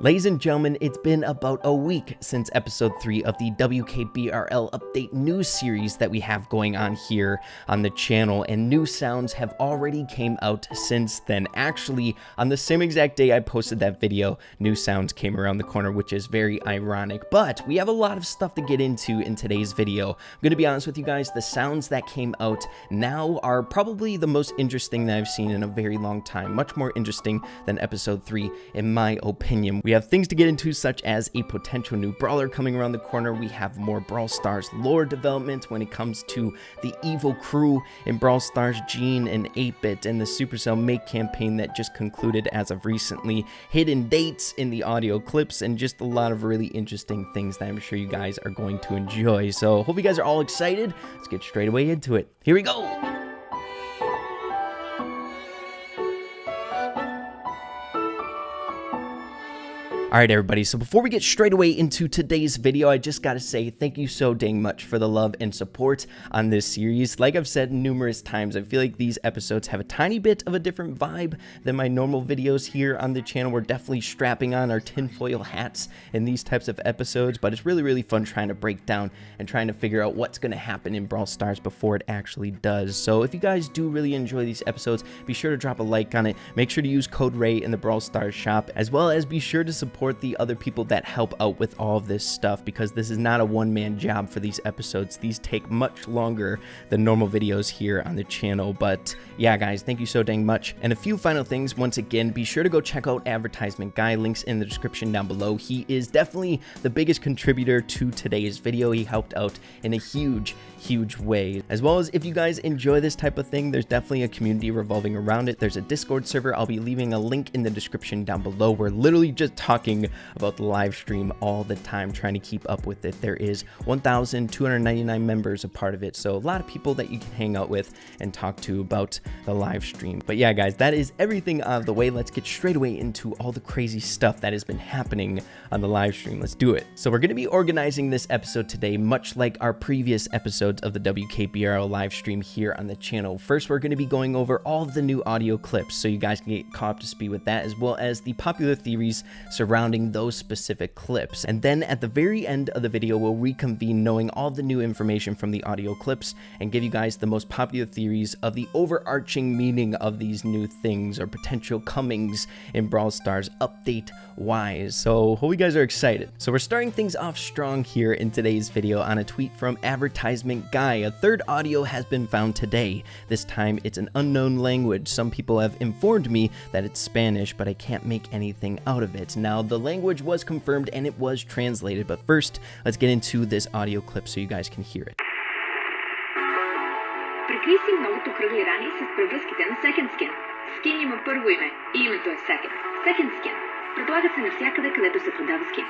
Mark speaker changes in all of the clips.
Speaker 1: Ladies and gentlemen, it's been about a week since episode 3 of the WKBRL update news series that we have going on here on the channel, and new sounds have already came out since then. Actually, on the same exact day I posted that video, new sounds came around the corner, which is very ironic, but we have a lot of stuff to get into in today's video. I'm going to be honest with you guys, the sounds that came out now are probably the most interesting that I've seen in a very long time, much more interesting than episode 3 in my opinion. We have things to get into, such as a potential new brawler coming around the corner. We have more Brawl Stars lore development when it comes to the evil crew in Brawl Stars, Genie and 8-Bit, and the Supercell Make campaign that just concluded as of recently, hidden dates in the audio clips, and just a lot of really interesting things that I'm sure you guys are going to enjoy. So hope you guys are all excited. Let's get straight away into it. Here we go. Alright everybody, so before we get straight away into today's video, I just gotta say thank you so dang much for the love and support on this series. Like I've said numerous times, I feel like these episodes have a tiny bit of a different vibe than my normal videos here on the channel. We're definitely strapping on our tinfoil hats in these types of episodes, but it's really fun trying to break down and trying to figure out what's gonna happen in Brawl Stars before it actually does. So if you guys do really enjoy these episodes, be sure to drop a like on it. Make sure to use code RAY in the Brawl Stars shop, as well as be sure to support the other people that help out with all of this stuff, because this is not a one-man job for these episodes. These take much longer than normal videos here on the channel. But yeah guys, thank you so dang much. And a few final things, once again, be sure to go check out Advertisement Guy, links in the description down below. He is definitely the biggest contributor to today's video. He helped out in a huge way, as well as if you guys enjoy this type of thing, there's definitely a community revolving around it. There's a Discord server. I'll be leaving a link in the description down below. We're literally just talking about the live stream all the time, trying to keep up with it. There is 1,299 members a part of it, so a lot of people that you can hang out with and talk to about the live stream. But yeah guys, that is everything out of the way. Let's get straight away into all the crazy stuff that has been happening on the live stream. Let's do it. So we're going to be organizing this episode today much like our previous episodes of the WKBRL live stream here on the channel. First, we're going to be going over all of the new audio clips so you guys can get caught up to speed with that, as well as the popular theories surrounding those specific clips. And then at the very end of the video, we'll reconvene knowing all the new information from the audio clips and give you guys the most popular theories of the overarching meaning of these new things or potential comings in Brawl Stars update wise. So hope you guys are excited. So we're starting things off strong here in today's video on a tweet from Advertisement Guy. A third audio has been found today. This time it's an unknown language. Some people have informed me that it's Spanish, but I can't make anything out of it. Now the language was confirmed and it was translated, but first let's get into this audio clip so you guys can hear it.
Speaker 2: Прикрий си многото кръгли рани с превръзките на Second Skin. Skin има първо име и името е Second. Second Skin. Предлага се навсякъде, където се продава скин.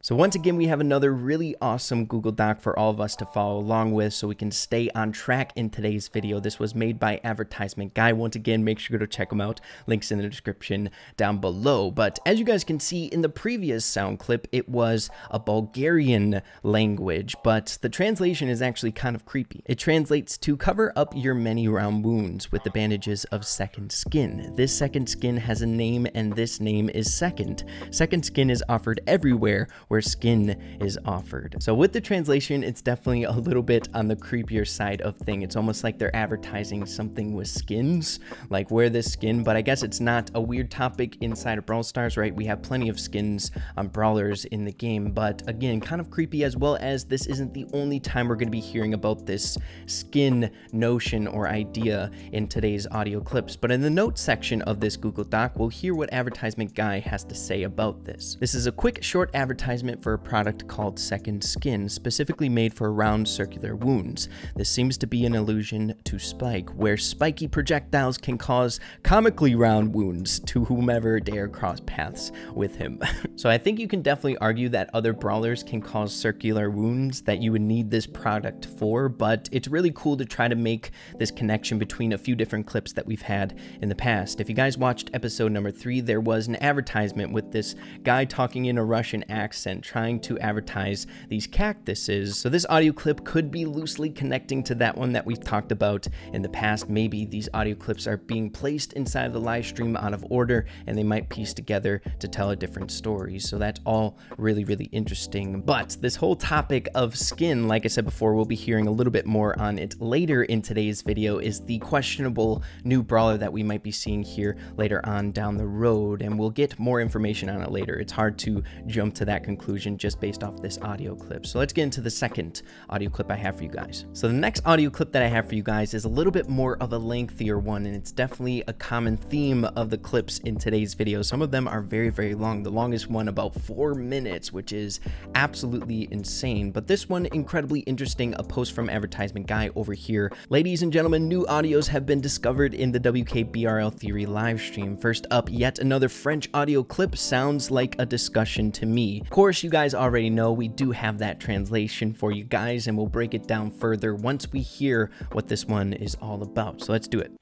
Speaker 1: So once again, we have another really awesome Google Doc for all of us to follow along with so we can stay on track in today's video. This was made by Advertisement Guy. Once again, make sure to check him out. Links in the description down below. But as you guys can see in the previous sound clip, it was a Bulgarian language, but the translation is actually kind of creepy. It translates to cover up your many round wounds with the bandages of Second Skin. This Second Skin has a name, and this name is Second. Second Skin is offered everywhere where skin is offered. So with the translation, it's definitely a little bit on the creepier side of thing. It's almost like they're advertising something with skins, like wear this skin, but I guess it's not a weird topic inside of Brawl Stars, right? We have plenty of skins on brawlers in the game, but again, kind of creepy, as well as this isn't the only time we're going to be hearing about this skin notion or idea in today's audio clips. But in the notes section of this Google Doc, we'll hear what Advertisement Guy has to say about this. This is a quick, short advertisement for a product called Second Skin, specifically made for round circular wounds. This seems to be an allusion to Spike, where spiky projectiles can cause comically round wounds to whomever dare cross paths with him. So I think you can definitely argue that other brawlers can cause circular wounds that you would need this product for, but it's really cool to try to make this connection between a few different clips that we've had in the past. If you guys watched episode number 3, there was an advertisement with this guy talking in a Russian accent transplant trying to advertise these cactuses. So this audio clip could be loosely connecting to that one that we've talked about in the past. Maybe these audio clips are being placed inside of the live stream out of order, and they might piece together to tell a different story. So that's all really, really interesting. But this whole topic of skin, like I said before, we'll be hearing a little bit more on it later in today's video, is the questionable new brawler that we might be seeing here later on down the road, and we'll get more information on it later. It's hard to jump to that conclusion just based off this audio clip. So let's get into the second audio clip I have for you guys. So the next audio clip that I have for you guys is a little bit more of a lengthier one, and it's definitely a common theme of the clips in today's video. Some of them are very, very long. The longest one about 4 minutes, which is absolutely insane. But this one, incredibly interesting, a post from advertisement guy over here. Ladies and gentlemen, new audios have been discovered in the WKBRL Theory live stream. First up, yet another French audio clip. Sounds like a discussion to me. Of course, you guys already know we do have that translation for you guys, and we'll break it down further once we hear what this one is all about. So let's do it.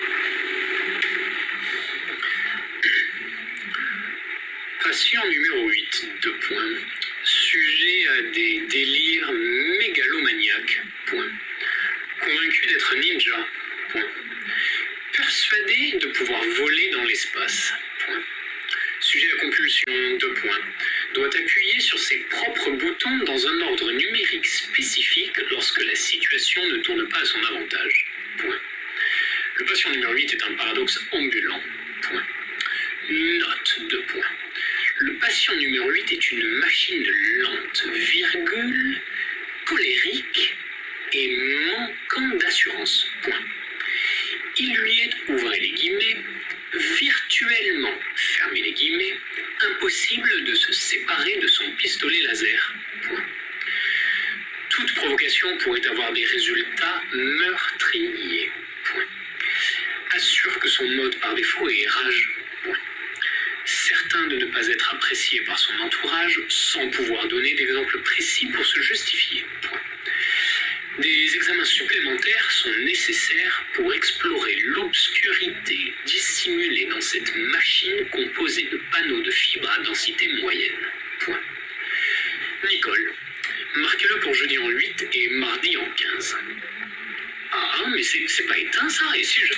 Speaker 3: Patient numéro 8, 2 points. Sujet à des délires mégalomaniaques, point. Convaincu d'être ninja, point. Persuadé de pouvoir voler dans l'espace, point. Sujet à compulsion, 2 points. Doit appuyer sur ses propres boutons dans un ordre numérique spécifique lorsque la situation ne tourne pas à son avantage, point. Le patient numéro 8 est un paradoxe ambulant, point. Note, 2 points. Le patient numéro 8 est une machine lente, virgule, colérique et manquant d'assurance, point. Il lui est, ouvrez les guillemets, virtuellement, fermez les guillemets, impossible de se séparer de son pistolet laser, point. Toute provocation pourrait avoir des résultats meurtriers, point. Assure que son mode par défaut est rage, point. Certain de ne pas être apprécié par son entourage, sans pouvoir donner d'exemple précis pour se justifier, point. Des examens supplémentaires sont nécessaires pour explorer l'obscurité dissimulée dans cette machine composée de panneaux de fibres à densité moyenne, point. Nicole, marquez-le pour jeudi en 8 et mardi en 15. Ah, mais c'est pas éteint ça, et si je...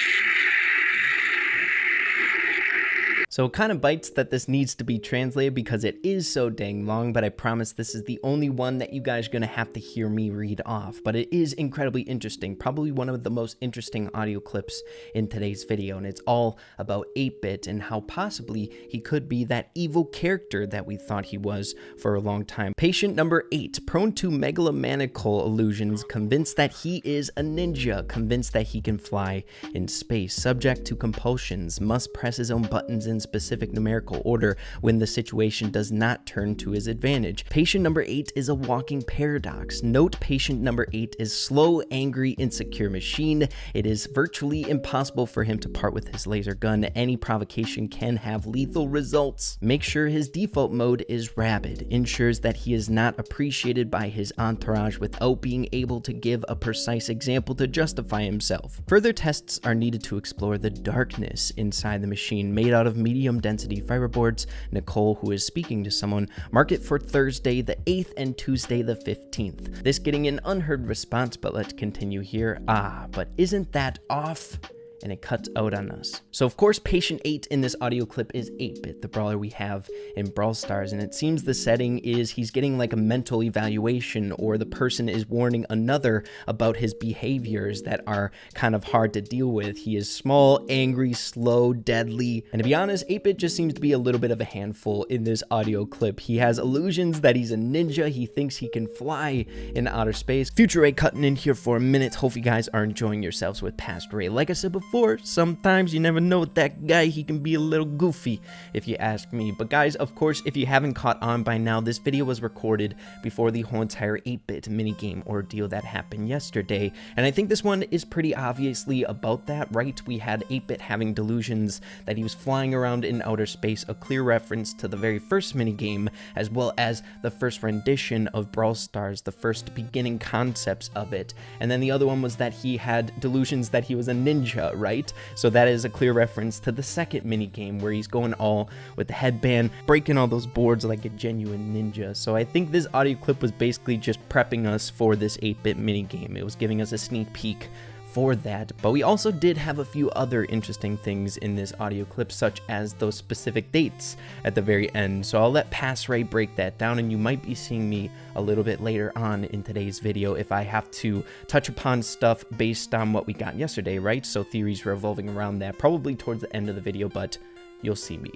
Speaker 1: So it kind of bites that this needs to be translated because it is so dang long, but I promise this is the only one that you guys are going to have to hear me read off. But it is incredibly interesting, probably one of the most interesting audio clips in today's video, and it's all about 8-Bit and how possibly he could be that evil character that we thought he was for a long time. Patient number 8, prone to megalomaniacal illusions, convinced that he is a ninja, convinced that he can fly in space, subject to compulsions, must press his own buttons in specific numerical order when the situation does not turn to his advantage. Patient number 8 is a walking paradox. Note patient number 8 is slow, angry, insecure machine. It is virtually impossible for him to part with his laser gun. Any provocation can have lethal results. Make sure his default mode is rabid. Ensures that he is not appreciated by his entourage without being able to give a precise example to justify himself. Further tests are needed to explore the darkness inside the machine, made out of medium density fiberboards. Nicole, who is speaking to someone, mark it for Thursday the 8th and Tuesday the 15th. This getting an unheard response, but let's continue here. Ah, but isn't that off? And it cuts out on us. So of course, patient 8 in this audio clip is 8-Bit, the brawler we have in Brawl Stars, and it seems the setting is he's getting like a mental evaluation, or the person is warning another about his behaviors that are kind of hard to deal with. He is small, angry, slow, deadly, and to be honest, 8-Bit just seems to be a little bit of a handful in this audio clip. He has illusions that he's a ninja, he thinks he can fly in outer space. Future Ray cutting in here for a minute. Hope you guys are enjoying yourselves with Past Ray. Like I said before, sometimes you never know with that guy, he can be a little goofy if you ask me. But guys, of course, if you haven't caught on by now, this video was recorded before the whole entire 8-Bit minigame ordeal that happened yesterday, and I think this one is pretty obviously about that, right? We had 8-Bit having delusions that he was flying around in outer space, a clear reference to the very first minigame, as well as the first rendition of Brawl Stars, the first beginning concepts of it. And then the other one was that he had delusions that he was a ninja, right? So that is a clear reference to the second minigame where he's going all with the headband, breaking all those boards like a genuine ninja. So I think this audio clip was basically just prepping us for this 8-bit minigame. It was giving us a sneak peek for that, but we also did have a few other interesting things in this audio clip, such as those specific dates at the very end. So I'll let Pass Ray break that down, and you might be seeing me a little bit later on in today's video if I have to touch upon stuff based on what we got yesterday, right? So theories revolving around that, probably towards the end of the video, but you'll see me.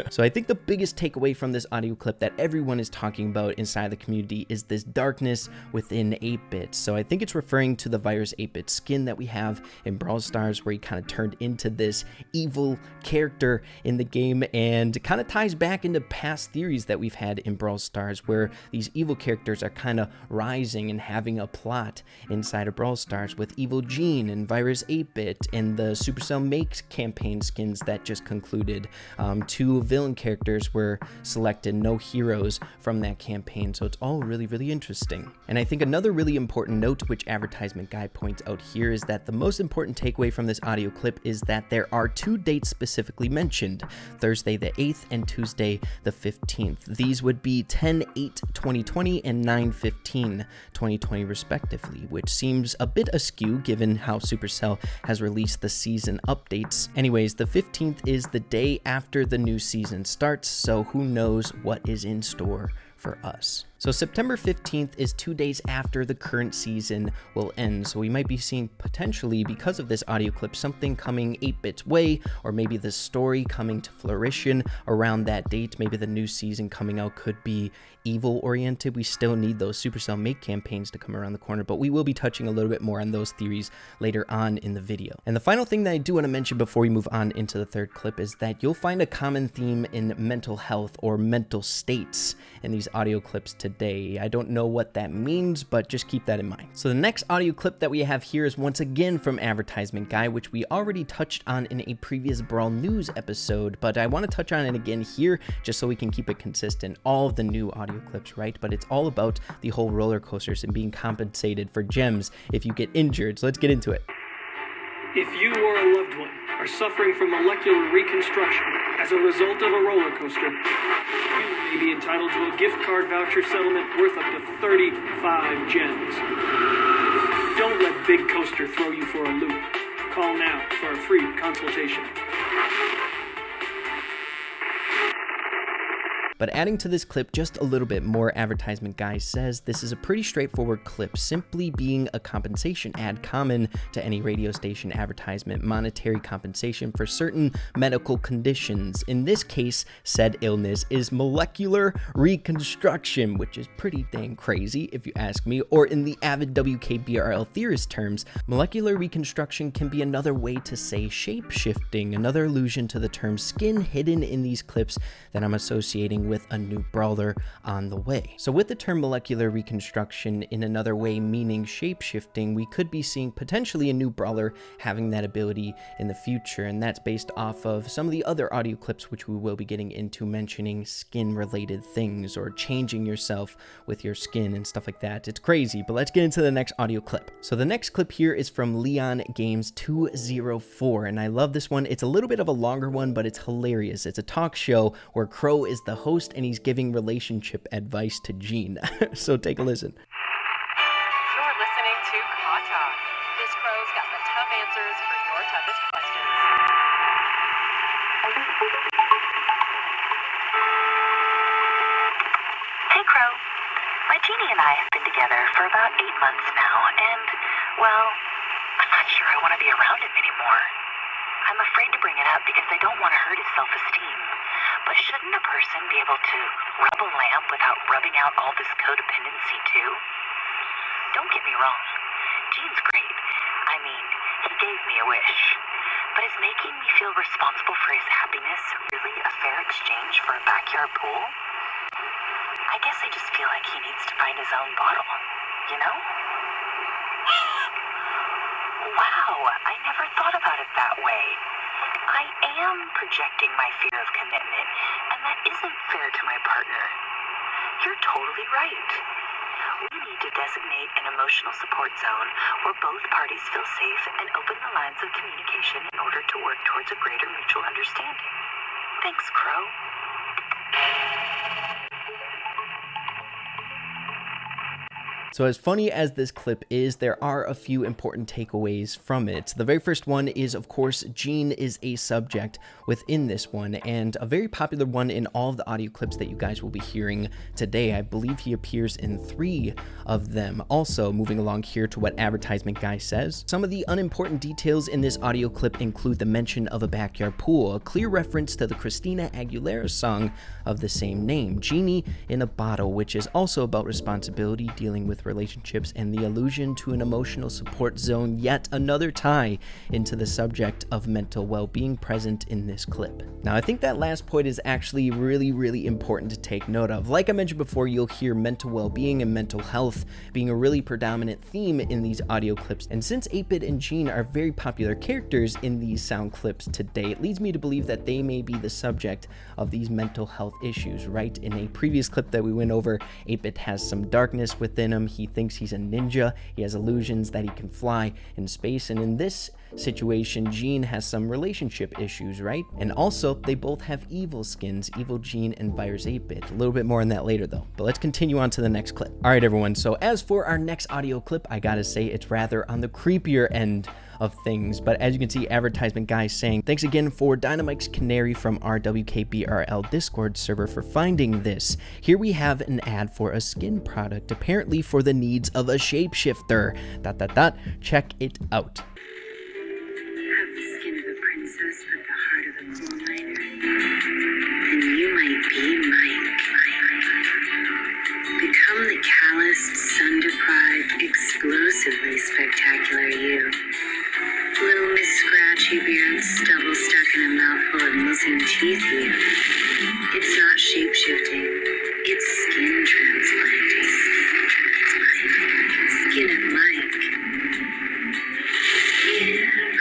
Speaker 1: So I think the biggest takeaway from this audio clip that everyone is talking about inside the community is this darkness within 8-bit. So I think it's referring to the Virus 8-bit skin that we have in Brawl Stars, where he kind of turned into this evil character in the game, and kind of ties back into past theories that we've had in Brawl Stars, where these evil characters are kind of rising and having a plot inside of Brawl Stars, with Evil Gene and Virus 8-bit and the Supercell Make campaign skins that just concluded. 2 villain characters were selected, no heroes from that campaign, so it's all really, really interesting. And I think another really important note, which Advertisement Guy points out here, is that the most important takeaway from this audio clip is that there are 2 dates specifically mentioned, Thursday the 8th and Tuesday the 15th. These would be 10/8/2020 and 9/15/2020 respectively, which seems a bit askew given how Supercell has released the season updates. Anyways, the 15th is the day after the new season starts, so who knows what is in store for us. So September 15th is 2 days after the current season will end, so we might be seeing potentially, because of this audio clip, something coming 8-bit's way, or maybe the story coming to fruition around that date. Maybe the new season coming out could be evil oriented. We still need those Supercell Make campaigns to come around the corner, but we will be touching a little bit more on those theories later on in the video. And the final thing that I do want to mention before we move on into the third clip is that you'll find a common theme in mental health or mental states in these audio clips today. I don't know what that means, but just keep that in mind. So the next audio clip that we have here is once again from Advertisement Guy, which we already touched on in a previous Brawl News episode, but I want to touch on it again here just so we can keep it consistent. All of the new audio clips, right? But it's all about the whole roller coasters and being compensated for gems if you get injured. So let's get into it.
Speaker 4: If you or a loved one are suffering from molecular reconstruction as a result of a roller coaster, you may be entitled to a gift card voucher settlement worth up to 35 gems. Don't let Big Coaster throw you for a loop. Call now for a free consultation.
Speaker 1: But adding to this clip just a little bit more, Advertisement Guy says this is a pretty straightforward clip, simply being a compensation ad common to any radio station advertisement, monetary compensation for certain medical conditions. In this case, said illness is molecular reconstruction, which is pretty dang crazy if you ask me, or in the avid WKBRL theorist terms, molecular reconstruction can be another way to say shape-shifting, another allusion to the term skin hidden in these clips that I'm associating with a new brawler on the way. So with the term molecular reconstruction in another way meaning shape-shifting, we could be seeing potentially a new brawler having that ability in the future, and that's based off of some of the other audio clips which we will be getting into, mentioning skin-related things or changing yourself with your skin and stuff like that. It's crazy, but let's get into the next audio clip. So the next clip here is from Leon Games 204, and I love this one. It's a little bit of a longer one, but it's hilarious. It's a talk show where Crow is the host and he's giving relationship advice to Gene. So take a listen.
Speaker 5: You're listening to Caw Talk. This crow's got the tough answers for your toughest questions.
Speaker 6: Hey Crow, my Genie and I have been together for about 8 months now, and, well, I'm not sure I want to be around him anymore. I'm afraid to bring it up because I don't want to hurt his self-esteem. But shouldn't a person be able to rub a lamp without rubbing out all this codependency too? Don't get me wrong, Gene's great. I mean, he gave me a wish. But is making me feel responsible for his happiness really a fair exchange for a backyard pool? I guess I just feel like he needs to find his own bottle, you know? Wow, I never thought about it that way. I am projecting my fear of commitment, and that isn't fair to my partner. You're totally right. We need to designate an emotional support zone where both parties feel safe and open the lines of communication in order to work towards a greater mutual understanding. Thanks, Crow.
Speaker 1: So as funny as this clip is, there are a few important takeaways from it. The very first one is, of course, Gene is a subject within this one, and a very popular one in all of the audio clips that you guys will be hearing today. I believe he appears in 3 of them. Also, moving along here to what advertisement guy says, some of the unimportant details in this audio clip include the mention of a backyard pool, a clear reference to the Christina Aguilera song of the same name, Genie in a Bottle, which is also about responsibility, dealing with relationships, and the allusion to an emotional support zone, yet another tie into the subject of mental well-being present in this clip. Now, I think that last point is actually really important to take note of. Like I mentioned before, you'll hear mental well-being and mental health being a really predominant theme in these audio clips, and since 8-Bit and Gene are very popular characters in these sound clips today, it leads me to believe that they may be the subject of these mental health issues, right? In a previous clip that we went over, 8-Bit has some darkness within him. He thinks he's a ninja. He has illusions that he can fly in space. And in this situation, Gene has some relationship issues, right? And also, they both have evil skins, Evil Gene and Virus 8-Bit. A little bit more on that later, though. But let's continue on to the next clip. All right, everyone. So as for our next audio clip, I gotta say it's rather on the creepier end of things, but as you can see, advertisement guy saying, thanks again for Dynamite's Canary from our WKBRL Discord server for finding this. Here we have an ad for a skin product, apparently for the needs of a shapeshifter. ... Check it out.
Speaker 7: Have the skin of a princess but the heart of a coal miner. Then you might be Mike. Become the calloused, sun-deprived, explosively spectacular you. Little Miss Scratchy Beard, stubble stuck in a mouthful of missing teeth you. It's not shape-shifting, it's skin transplanting. Skin of Mike. Skin of Mike.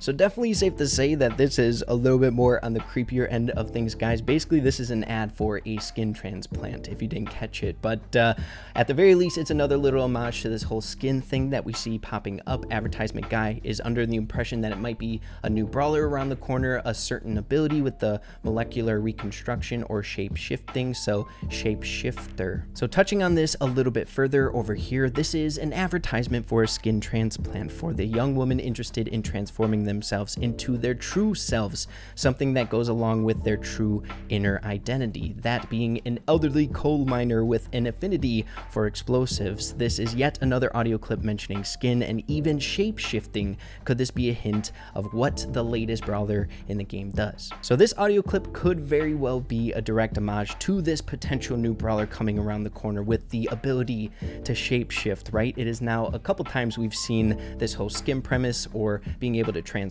Speaker 1: So definitely safe to say that this is a little bit more on the creepier end of things, guys. Basically, this is an ad for a skin transplant, if you didn't catch it. But at the very least, it's another little homage to this whole skin thing that we see popping up. Advertisement guy is under the impression that it might be a new brawler around the corner, a certain ability with the molecular reconstruction or shape shifting, so shapeshifter. So touching on this a little bit further over here, this is an advertisement for a skin transplant for the young woman interested in transforming themselves into their true selves, something that goes along with their true inner identity, that being an elderly coal miner with an affinity for explosives. This is yet another audio clip mentioning skin and even shape-shifting. Could this be a hint of what the latest brawler in the game does? So this audio clip could very well be a direct homage to this potential new brawler coming around the corner with the ability to shape-shift, right? It is now a couple times we've seen this whole skin premise or being able to transform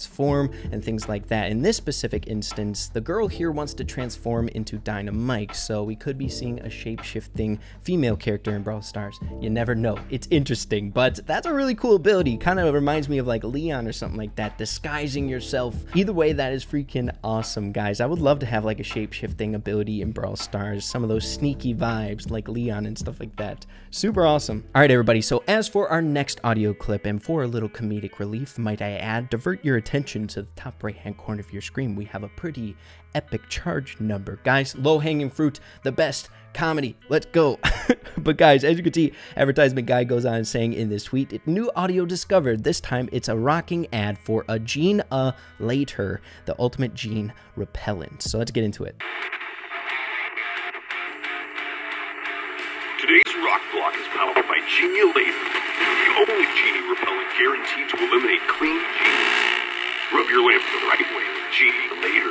Speaker 1: and things like that. In this specific instance, the girl here wants to transform into Dynamite, so we could be seeing a shape-shifting female character in Brawl Stars. You never know. It's interesting, but that's a really cool ability. Kind of reminds me of like Leon or something like that, disguising yourself. Either way, that is freaking awesome, guys. I would love to have like a shape-shifting ability in Brawl Stars, some of those sneaky vibes like Leon and stuff like that. Super awesome. All right, everybody, so as for our next audio clip, and for a little comedic relief, might I add, divert your attention to the top right-hand corner of your screen. We have a pretty epic charge number. Guys, low-hanging fruit, the best comedy. Let's go. But guys, as you can see, advertisement guy goes on saying in this tweet, new audio discovered. This time it's a rocking ad for a Gene later, the ultimate Gene repellent. So let's get into it.
Speaker 8: Today's rock block is powered by Genie Later, the only Genie repellent guaranteed to eliminate clean Genies. Rub your lamp the right way with Genie Later.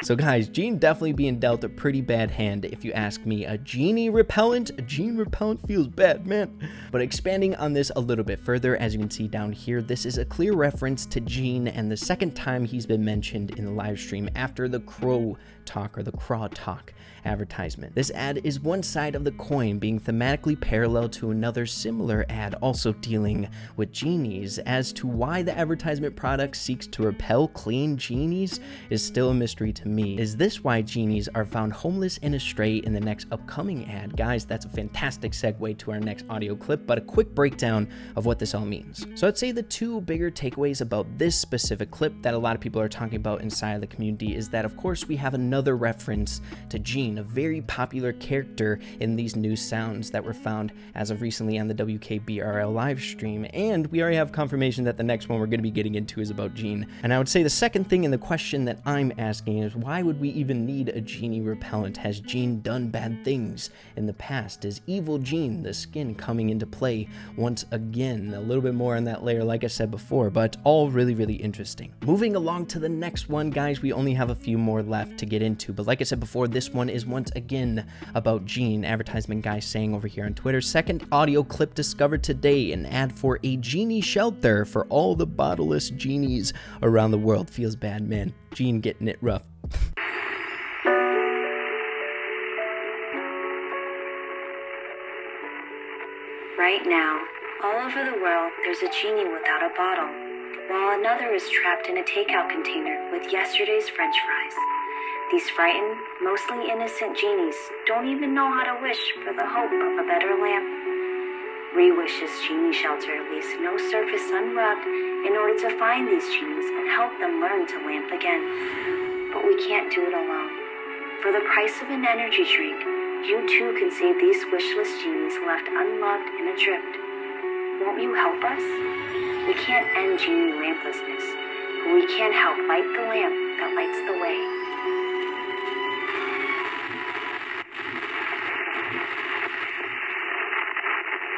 Speaker 1: So guys, Gene definitely being dealt a pretty bad hand if you ask me. A Genie repellent? A Gene repellent feels bad, man. But expanding on this a little bit further, as you can see down here, this is a clear reference to Gene and the second time he's been mentioned in the live stream after the Crow Talk or the Craw Talk advertisement. This ad is one side of the coin, being thematically parallel to another similar ad also dealing with genies. As to why the advertisement product seeks to repel clean genies is still a mystery to me. Is this why genies are found homeless and astray in the next upcoming ad? Guys, that's a fantastic segue to our next audio clip, but a quick breakdown of what this all means. So I'd say the two bigger takeaways about this specific clip that a lot of people are talking about inside of the community is that, of course, we have another reference to Gene, a very popular character in these new sounds that were found as of recently on the WKBRL live stream, and we already have confirmation that the next one we're going to be getting into is about Gene. And I would say the second thing in the question that I'm asking is, why would we even need a Genie repellent? Has Gene done bad things in the past? Is evil Gene, the skin, coming into play once again? A little bit more on that layer, like I said before, but all really, really interesting. Moving along to the next one, guys, we only have a few more left to get into, but like I said before, this one is once again about Gene. Advertisement guy saying over here on Twitter, second audio clip discovered today, an ad for a Genie shelter for all the bottleless genies around the world. Feels bad, man. Gene getting it rough.
Speaker 9: Right now, all over the world, there's a Genie without a bottle, while another is trapped in a takeout container with yesterday's French fries. These frightened, mostly innocent genies don't even know how to wish for the hope of a better lamp. Rewish's Genie shelter leaves no surface unrubbed in order to find these genies and help them learn to lamp again. But we can't do it alone. For the price of an energy drink, you too can save these wishless genies left unloved and adrift. Won't you help us? We can't end Genie lamplessness, but we can help light the lamp that lights the way.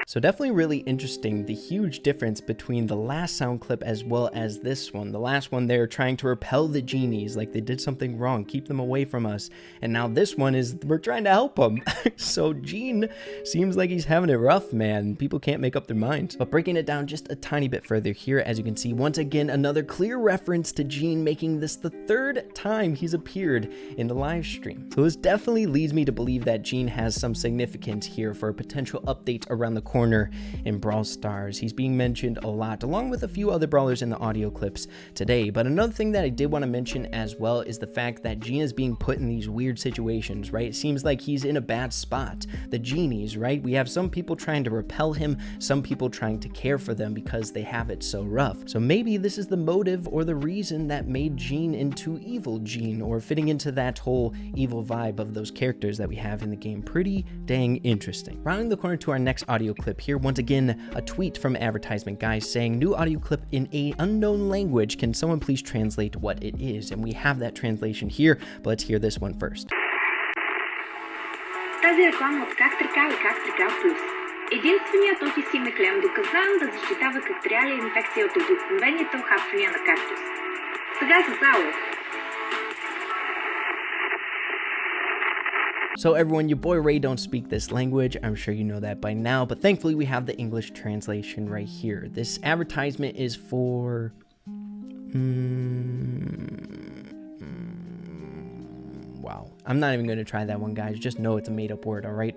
Speaker 1: So definitely really interesting, the huge difference between the last sound clip as well as this one. The last one, they're trying to repel the genies, like they did something wrong, keep them away from us. And now this one is, we're trying to help them. So Gene seems like he's having it rough, man. People can't make up their minds. But breaking it down just a tiny bit further here, as you can see, once again, another clear reference to Gene, making this the third time he's appeared in the live stream. So this definitely leads me to believe that Gene has some significance here for a potential update around the corner in Brawl Stars. He's being mentioned a lot, along with a few other brawlers in the audio clips today. But another thing that I did want to mention as well is the fact that Gene is being put in these weird situations, right? It seems like he's in a bad spot. The genies, right? We have some people trying to repel him, some people trying to care for them because they have it so rough. So maybe this is the motive or the reason that made Gene into evil Gene, or fitting into that whole evil vibe of those characters that we have in the game. Pretty dang interesting. Rounding the corner to our next audio clip here, once again, a tweet from advertisement guys saying, new audio clip in a unknown language. Can someone please translate what it is? And we have that translation here, but let's hear this one first.
Speaker 2: Тази реклама от как трика и как трика плюс. Единственият офисим клем доказан да защитава бактериална инфекция от обикновените хапвания на Cactus. Сега за залог.
Speaker 1: So everyone, your boy Ray don't speak this language. I'm sure you know that by now, but thankfully we have the English translation right here. This advertisement is for... Wow. I'm not even going to try that one, guys. Just know it's a made-up word, all right?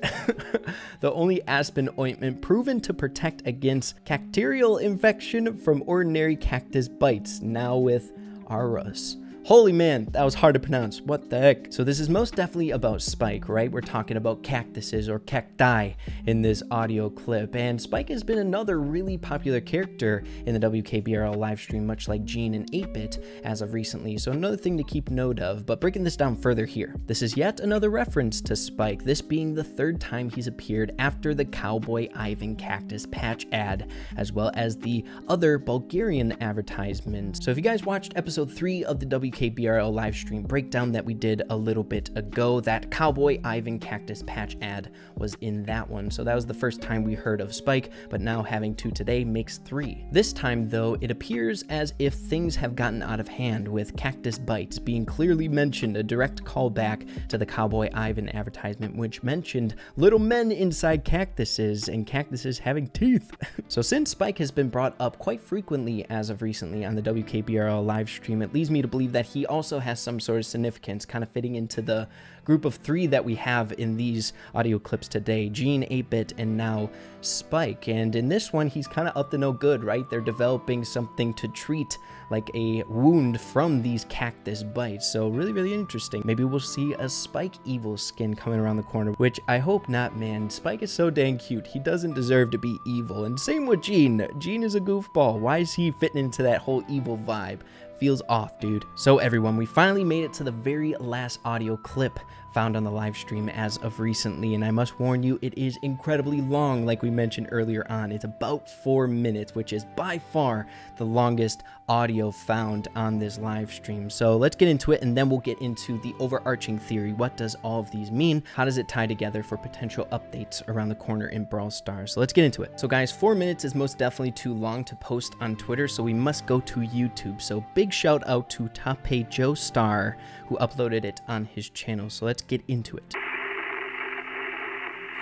Speaker 1: The only aspen ointment proven to protect against bacterial infection from ordinary cactus bites, now with Arus. Holy man, that was hard to pronounce. What the heck? So this is most definitely about Spike, right? We're talking about cactuses or cacti in this audio clip. And Spike has been another really popular character in the WKBRL live stream, much like Gene and 8-Bit as of recently. So another thing to keep note of. But breaking this down further here, this is yet another reference to Spike, this being the third time he's appeared after the Cowboy Ivan Cactus patch ad, as well as the other Bulgarian advertisement. So if you guys watched episode 3 of the WKBRL WKBRL live stream breakdown that we did a little bit ago. That Cowboy Ivan Cactus patch ad was in that one. So that was the first time we heard of Spike, but now having 2 today makes 3. This time though, it appears as if things have gotten out of hand, with Cactus bites being clearly mentioned, a direct callback to the Cowboy Ivan advertisement, which mentioned little men inside cactuses and cactuses having teeth. So since Spike has been brought up quite frequently as of recently on the WKBRL live stream, it leads me to believe that he also has some sort of significance, kind of fitting into the group of 3 that we have in these audio clips today: Gene, 8-Bit, and now Spike. And in this one, he's kind of up to no good, right? They're developing something to treat like a wound from these cactus bites. So really, really interesting. Maybe we'll see a Spike evil skin coming around the corner, which I hope not, man. Spike is so dang cute. He doesn't deserve to be evil. And same with Gene. Gene is a goofball. Why is he fitting into that whole evil vibe? Feels off, dude. So everyone, we finally made it to the very last audio clip found on the live stream as of recently, and I must warn you, it is incredibly long, like we mentioned earlier on. It's about 4 minutes, which is by far the longest audio found on this live stream. So let's get into it, and then we'll get into the overarching theory. What does all of these mean? How does it tie together for potential updates around the corner in Brawl Stars? So let's get into it. So guys, 4 minutes is most definitely too long to post on Twitter, so we must go to YouTube. So big shout out to Tape Joe Star, who uploaded it on his channel. So let's get into it.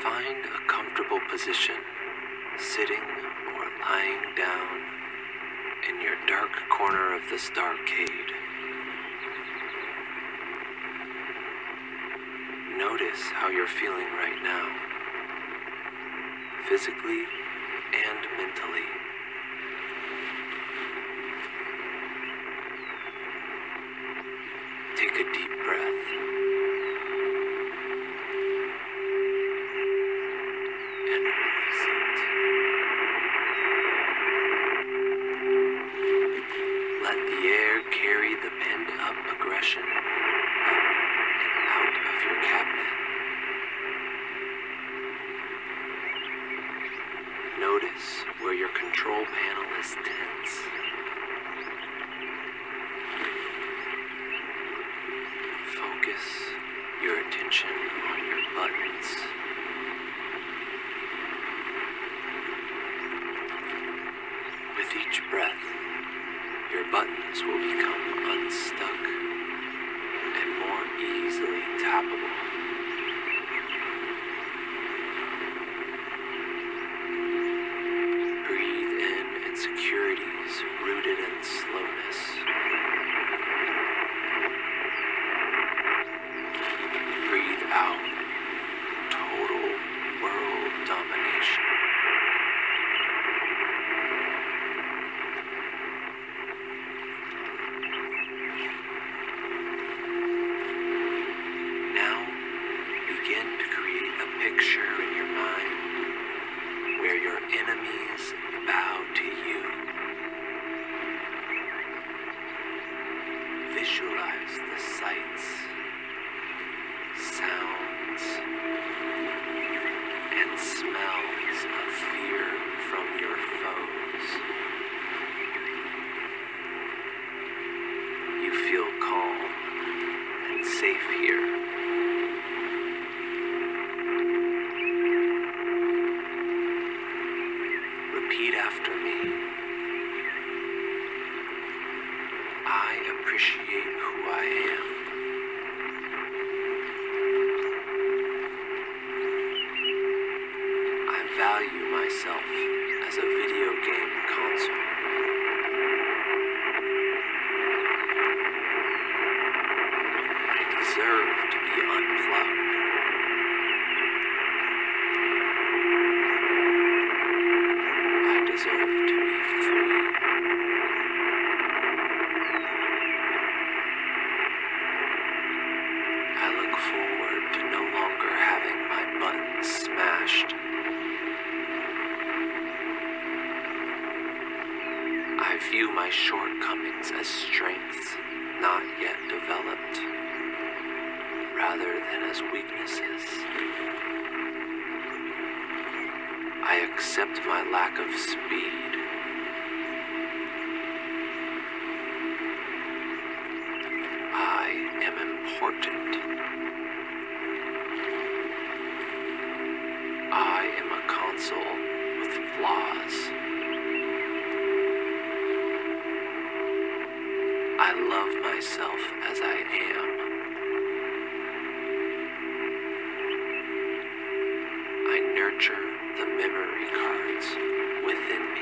Speaker 10: Find a comfortable position, sitting or lying down in your dark corner of the Starcade. Notice how you're feeling right now, physically and mentally. Take a deep breath and release it. Let the air carry the pent-up aggression up and out of your cabinet. Notice where your control panel is tense. Focus your attention on your buttons. With each breath, your buttons will become unstuck and more easily tappable. Breathe in insecurities rooted in slowness. Breathe out total world domination. Now begin to create a picture in your mind where your enemies bow to you. Visualize the sights, sounds, and smells of fear from your foes. You feel calm and safe here. Repeat after me. I appreciate who I am. I value myself as a video game console. I deserve to be unplugged. I deserve to be free. I look forward to no longer having my buttons smashed. I view my shortcomings as strengths not yet developed, rather than as weaknesses. I accept my lack of speed. important. I am a console with flaws. I love myself as I am. I nurture the memory cards within me.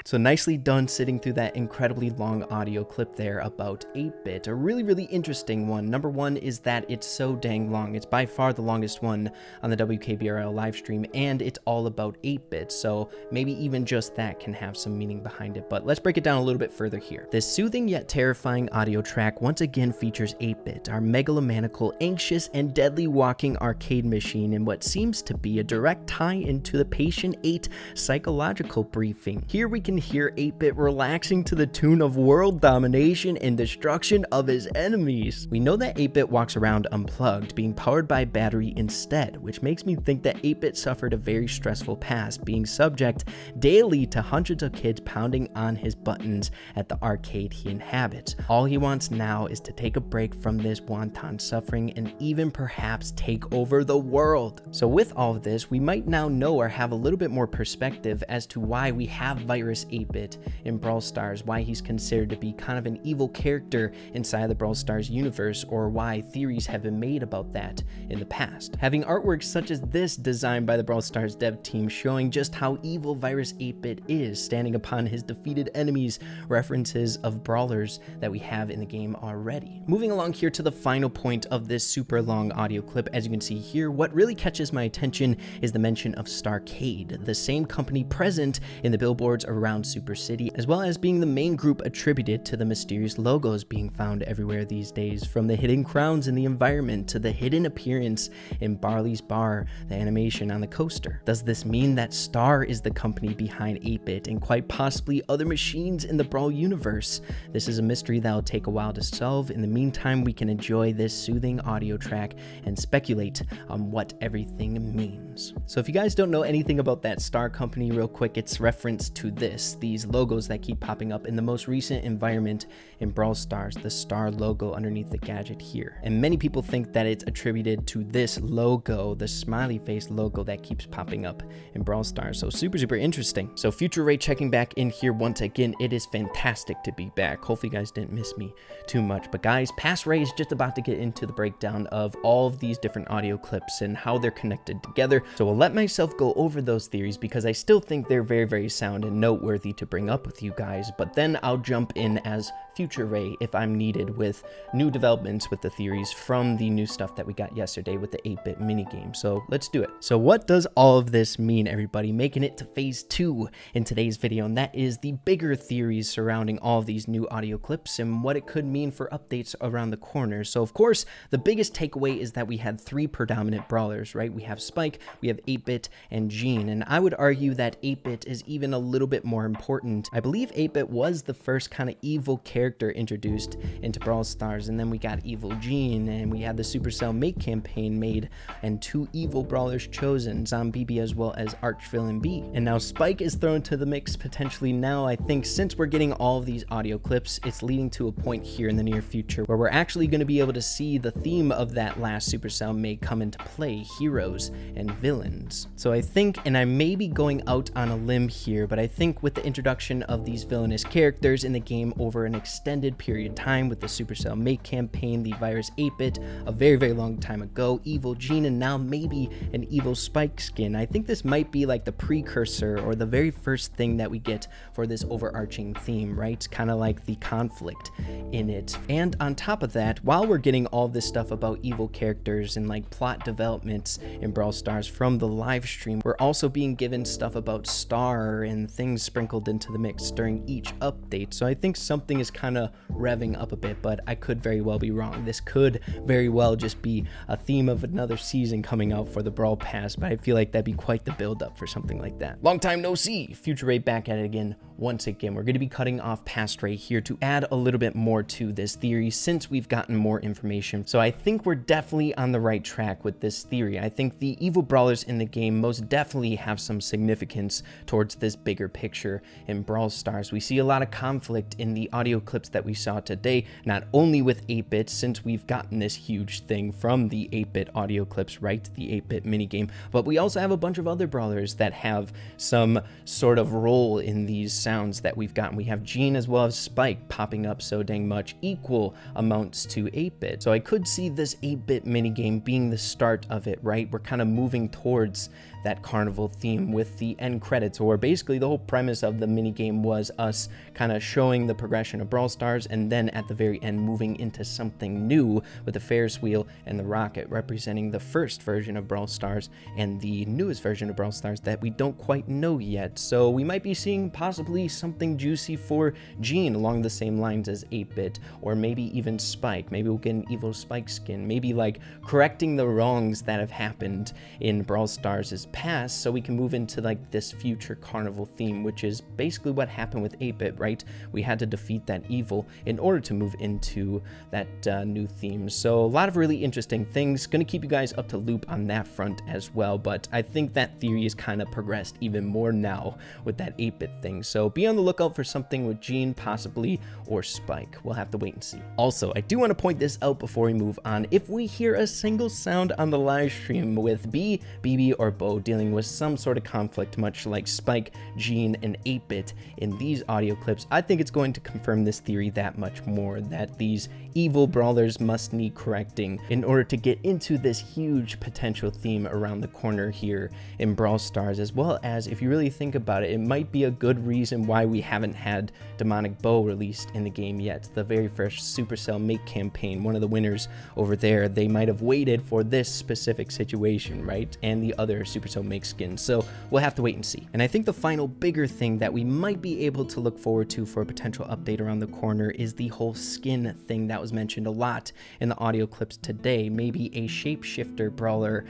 Speaker 1: So nicely done sitting through that incredibly long audio clip there about 8-bit. A really interesting one. Number one is that it's so dang long. It's by far the longest one on the WKBRL live stream, and it's all about 8-bit. So maybe even just that can have some meaning behind it. But let's break it down a little bit further here. This soothing yet terrifying audio track once again features 8-bit, our megalomaniacal, anxious, and deadly walking arcade machine in what seems to be a direct tie into the Patient 8 psychological briefing. Here we can hear 8-bit relaxing to the tune of world domination and destruction of his enemies. We know that 8-bit walks around unplugged, being powered by battery instead, which makes me think that 8-bit suffered a very stressful past, being subject daily to hundreds of kids pounding on his buttons at the arcade he inhabits. All he wants now is to take a break from this wanton suffering and even perhaps take over the world. So with all of this, we might now know or have a little bit more perspective as to why we have Virus 8-bit in Brawl Stars, why he's considered to be kind of an evil character inside the Brawl Stars universe, or why theories have been made about that in the past. Having artwork such as this designed by the Brawl Stars dev team showing just how evil Virus 8-bit is, standing upon his defeated enemies, references of brawlers that we have in the game already. Moving along here to the final point of this super long audio clip, as you can see here, what really catches my attention is the mention of Starcade, the same company present in the billboards around Super City, as well as being the main group attributed to the mysterious logos being found everywhere these days, from the hidden crowns in the environment to the hidden appearance in Barley's bar, the animation on the coaster. Does this mean that Star is the company behind 8-bit and quite possibly other machines in the Brawl universe? This is a mystery that'll take a while to solve. In the meantime, we can enjoy this soothing audio track and speculate on what everything means. So if you guys don't know anything about that Star company, real quick, it's reference to these logos that keep popping up in the most recent environment in Brawl Stars, the Star logo underneath the gadget here. And many people think that it's attributed to this logo, the smiley face logo that keeps popping up in Brawl Stars. So super interesting. So Future Ray checking back in here once again. It is fantastic to be back. Hopefully you guys didn't miss me too much. But guys, Past Ray is just about to get into the breakdown of all of these different audio clips and how they're connected together. So I'll let myself go over those theories because I still think they're very sound and noteworthy to bring up with you guys, but then I'll jump in as Future Ray if I'm needed with new developments with the theories from the new stuff that we got yesterday with the 8-bit minigame. So let's do it. So what does all of this mean, everybody? Making it to phase 2 in today's video, and that is the bigger theories surrounding all of these new audio clips and what it could mean for updates around the corner. So of course, the biggest takeaway is that we had 3 predominant brawlers, right? We have Spike, we have 8-bit, and Gene, and I would argue that 8-bit is even a little bit more important. I believe 8-bit was the first kind of evil character introduced into Brawl Stars, and then we got Evil Gene, and we had the Supercell Make campaign made, and 2 evil brawlers chosen, Zombie as well as Archvillain B. And now Spike is thrown to the mix potentially now. I think since we're getting all of these audio clips, it's leading to a point here in the near future where we're actually going to be able to see the theme of that last Supercell Make come into play, heroes and villains. So I think, and I may be going out on a limb here, but I think with the introduction of these villainous characters in the game over an extended period of time with the Supercell Make campaign, the Virus 8-bit a very long time ago, Evil Gene, and now maybe an Evil Spike skin, I think this might be like the precursor or the very first thing that we get for this overarching theme, right? Kind of like the conflict in it. And on top of that, while we're getting all this stuff about evil characters and like plot developments in Brawl Stars from the live stream, we're also being given stuff about Star and things springing sprinkled into the mix during each update. So I think something is kind of revving up a bit, but I could very well be wrong. This could very well just be a theme of another season coming out for the Brawl Pass, but I feel like that'd be quite the build-up for something like that. Long time no see. Future Ray back at it again. Once again, we're going to be cutting off past Ray here to add a little bit more to this theory since we've gotten more information. So I think we're definitely on the right track with this theory. I think the evil brawlers in the game most definitely have some significance towards this bigger picture in Brawl Stars. We see a lot of conflict in the audio clips that we saw today, not only with 8-bit, since we've gotten this huge thing from the 8-bit audio clips, right? The 8-bit minigame, but we also have a bunch of other brawlers that have some sort of role in these sounds that we've gotten. We have Gene as well as Spike popping up so dang much, equal amounts to 8-bit. So I could see this 8-bit minigame being the start of it, right? We're kind of moving towards that Carnival theme with the end credits, or basically the whole premise of the minigame was us kind of showing the progression of Brawl Stars and then at the very end moving into something new with the Ferris wheel and the rocket representing the first version of Brawl Stars and the newest version of Brawl Stars that we don't quite know yet. So we might be seeing possibly something juicy for Gene along the same lines as 8-bit, or maybe even Spike. Maybe we'll get an evil Spike skin, maybe like correcting the wrongs that have happened in Brawl Stars' past so we can move into like this future Carnival theme, which is basically what happened with 8-bit, right? We had to defeat that evil in order to move into that new theme. So a lot of really interesting things. Gonna keep you guys up to loop on that front as well, but I think that theory has kind of progressed even more now with that 8-bit thing. So be on the lookout for something with Gene possibly, or Spike. We'll have to wait and see. Also, I do want to point this out before we move on. If we hear a single sound on the live stream with B, BB, or Bo dealing with some sort of conflict, much like Spike, Gene, and 8-bit in these audio clips, I think it's going to confirm this theory that much more, that these evil brawlers must need correcting in order to get into this huge potential theme around the corner here in Brawl Stars, as well as, if you really think about it, it might be a good reason why we haven't had Demonic Bow released in the game yet. The very first Supercell Make campaign, one of the winners over there, they might have waited for this specific situation, right? And the other Supercell Make skins. So we'll have to wait and see. And I think the final bigger thing that we might be able to look forward to for a potential update around the corner is the whole skin thing that was mentioned a lot in the audio clips today. Maybe a Shapeshifter Brawler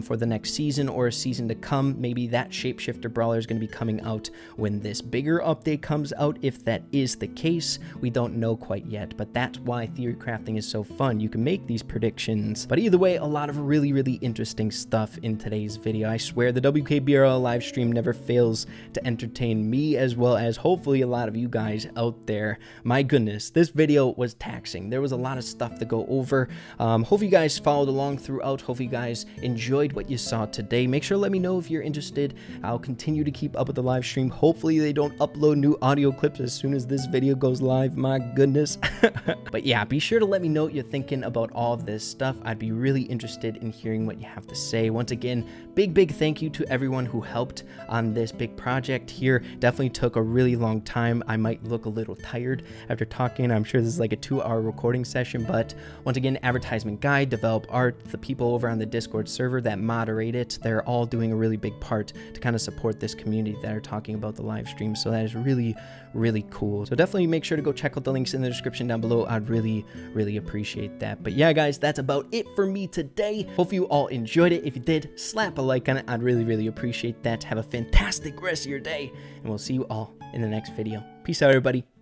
Speaker 1: for the next season or a season to come. Maybe that Shapeshifter Brawler is going to be coming out when this bigger update comes out. If that is the case, we don't know quite yet, but that's why theory crafting is so fun. You can make these predictions. But either way, a lot of really interesting stuff in today's video. I swear the WKBRL live stream never fails to entertain me, as well as hopefully a lot of you guys out there. My goodness, this video was taxing. There was a lot of stuff to go over. Hope you guys followed along throughout. Hope you guys enjoyed what you saw today. Make sure to let me know if you're interested. I'll continue to keep up with the live stream. Hopefully they don't upload new audio clips as soon as this video goes live. My goodness. But yeah, be sure to let me know what you're thinking about all of this stuff. I'd be really interested in hearing what you have to say. Once again, big thank you to everyone who helped on this big project here. Definitely took a really long time. I might look a little tired after talking. I'm sure this is like a 2-hour recording session, but once again, advertisement guide, develop art, the people over on the Discord server that moderate it, they're all doing a really big part to kind of support this community that are talking about the live stream. So that is really cool. So definitely make sure to go check out the links in the description down below. I'd really appreciate that. But yeah, guys, that's about it for me today. Hope you all enjoyed it. If you did, slap a like on it. I'd really appreciate that. Have a fantastic rest of your day, and we'll see you all in the next video. Peace out, everybody.